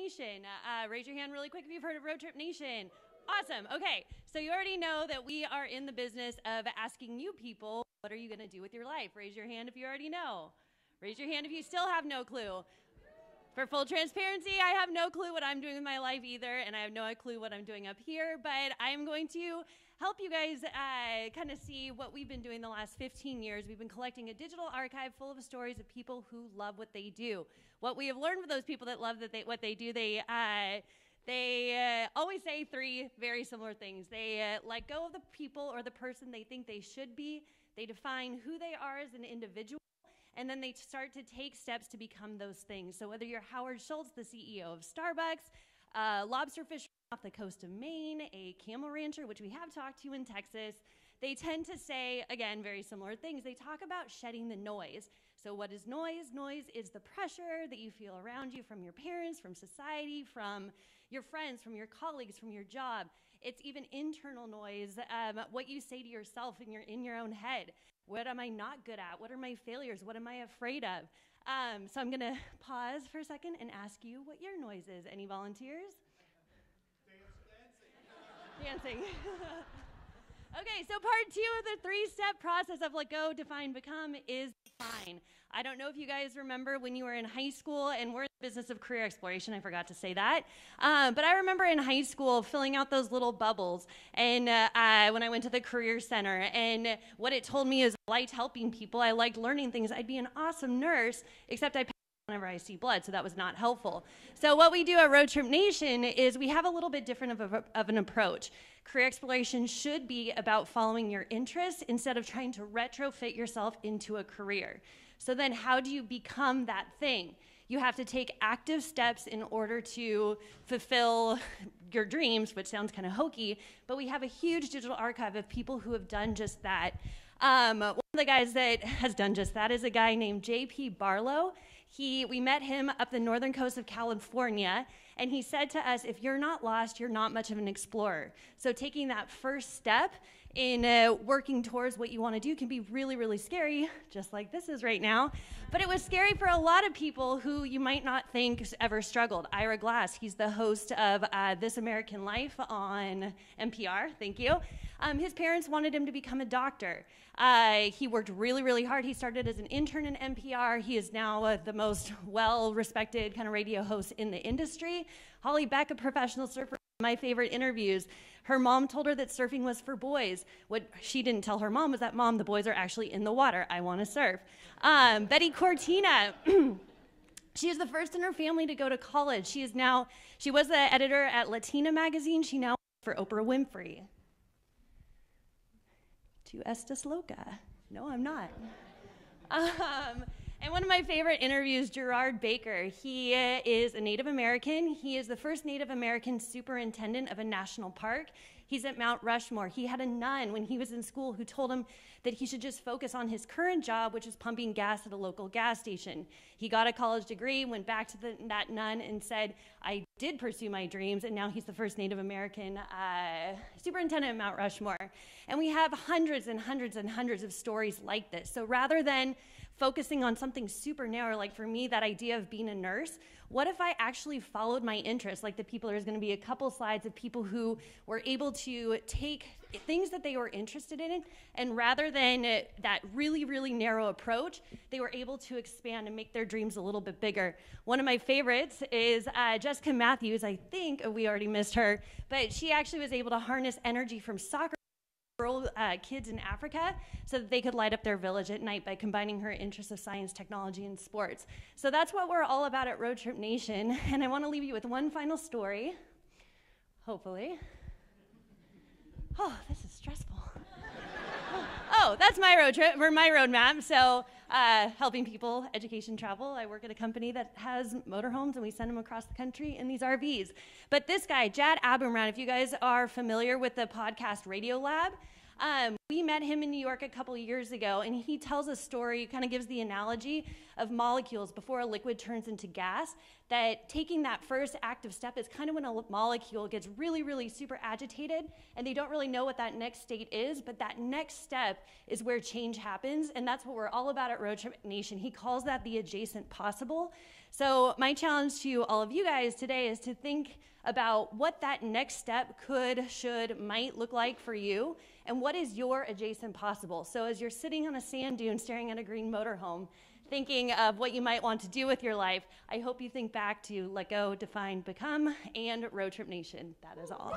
Nation. Raise your hand really quick if you've heard of Road Trip Nation. Awesome. Okay, so you already know that we are in the business of asking you people, what are you going to do with your life? Raise your hand if you already know. Raise your hand if you still have no clue. For full transparency, I have no clue what I'm doing with my life either, and I have no clue what I'm doing up here, but I am going to help you guys kind of see what we've been doing the last 15 years. We've been collecting a digital archive full of stories of people who love what they do. What we have learned with those people that love what they do, they always say three very similar things. They let go of the people or the person they think they should be. They define who they are as an individual. And then they start to take steps to become those things. So whether you're Howard Schultz, the CEO of Starbucks, lobster fisherman off the coast of Maine, a camel rancher, which we have talked to in Texas, they tend to say, again, very similar things. They talk about shedding the noise. So what is noise? Noise is the pressure that you feel around you from your parents, from society, from your friends, from your colleagues, from your job. It's even internal noise, what you say to yourself in your own head. What am I not good at? What are my failures? What am I afraid of? So I'm going to pause for a second and ask you what your noise is. Any volunteers? Dancing. Okay, so part two of the three-step process of let go, define, become is define. I don't know if you guys remember when you were in high school, and we're in the business of career exploration, I forgot to say that. But I remember in high school filling out those little bubbles, and when I went to the career center, and what it told me is I liked helping people, I liked learning things, I'd be an awesome nurse, except I whenever I see blood, so that was not helpful. So what we do at Road Trip Nation is we have a little bit different of an approach. Career exploration should be about following your interests instead of trying to retrofit yourself into a career. So then how do you become that thing? You have to take active steps in order to fulfill your dreams, which sounds kind of hokey, but we have a huge digital archive of people who have done just that. One of the guys that has done just that is a guy named J.P. Barlow. We met him up the northern coast of California, and he said to us, if you're not lost, you're not much of an explorer. So taking that first step in working towards what you want to do can be really, really scary, just like this is right now. But it was scary for a lot of people who you might not think ever struggled. Ira Glass, he's the host of This American Life on NPR, thank you. His parents wanted him to become a doctor. He worked really, really hard. He started as an intern in NPR. He is now the most well-respected kind of radio host in the industry. Holly Beck, a professional surfer, my favorite interviews. Her mom told her that surfing was for boys. What she didn't tell her mom was that, Mom, the boys are actually in the water. I want to surf. Betty Cortina, she is the first in her family to go to college. She was the editor at Latina magazine. She now works for Oprah Winfrey. Tu estás loca. No, I'm not. And one of my favorite interviews, Gerard Baker. He is a Native American. He is the first Native American superintendent of a national park. He's at Mount Rushmore. He had a nun when he was in school who told him that he should just focus on his current job, which is pumping gas at a local gas station. He got a college degree, went back to that nun and said, I did pursue my dreams, and now he's the first Native American superintendent at Mount Rushmore. And we have hundreds and hundreds and hundreds of stories like this. So rather than focusing on something super narrow, like for me, that idea of being a nurse, what if I actually followed my interests? Like there's going to be a couple slides of people who were able to take things that they were interested in, and rather than that really, really narrow approach, they were able to expand and make their dreams a little bit bigger. One of my favorites is Jessica Matthews. I think we already missed her, but she actually was able to harness energy from soccer kids in Africa so that they could light up their village at night by combining her interests of science, technology, and sports. So that's what we're all about at Road Trip Nation, and I want to leave you with one final story, hopefully. Oh, this is stressful. Oh, that's my road trip, or my roadmap. So helping people, education, travel. I work at a company that has motorhomes, and we send them across the country in these RVs. But this guy, Jad Abumrad, if you guys are familiar with the podcast Radio Lab, we met him in New York a couple years ago, and he tells a story, kind of gives the analogy of molecules before a liquid turns into gas, that taking that first active step is kind of when a molecule gets really, really super agitated, and they don't really know what that next state is, but that next step is where change happens, and that's what we're all about at Road Trip Nation. He calls that the adjacent possible. So my challenge to all of you guys today is to think about what that next step could, should, might look like for you, and what is your adjacent possible. So as you're sitting on a sand dune staring at a green motorhome, thinking of what you might want to do with your life, I hope you think back to Let Go, Define, Become, and Road Trip Nation. That is all.